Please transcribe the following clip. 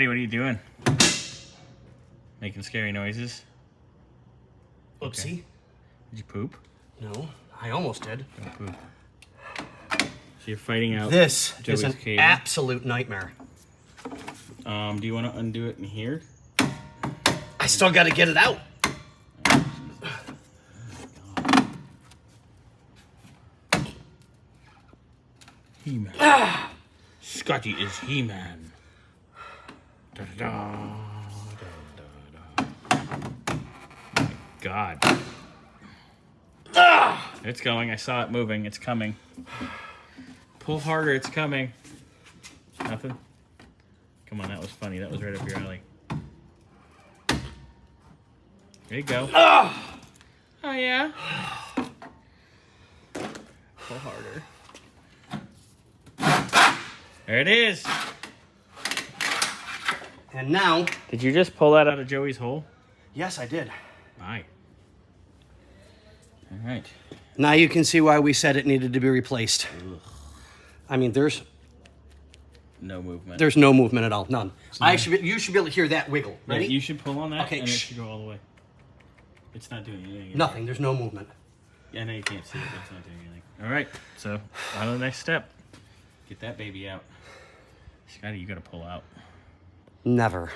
Hey, what are you doing? Making scary noises? Oopsie. Okay. Did you poop? No, I almost did. Don't poop. So you're fighting out This Joey's is an cable. absolute nightmare. Do you want to undo it in here? I still got to get it out. He-Man. Scotty is He-Man. Da, da, da, da, da. My God. It's going. I saw it moving. It's coming. Pull harder. It's coming. Nothing? Come on, that was funny. That was right up your alley. There you go. Oh, yeah? Pull harder. There it is. And now... Did you just pull that out of Joey's hole? Yes, I did. Aye. All right. Now you can see why we said it needed to be replaced. Ugh. I mean, there's No movement. no movement at all. None. You should be able to hear that wiggle. Ready? Yeah, you should pull on that, Okay, and it shh. should go all the way. It's not doing anything. Nothing. There's no movement. Yeah, I know you can't see it, but it's not doing anything. All right, so on to the next step. Get that baby out. Scotty, you got to pull out. Never.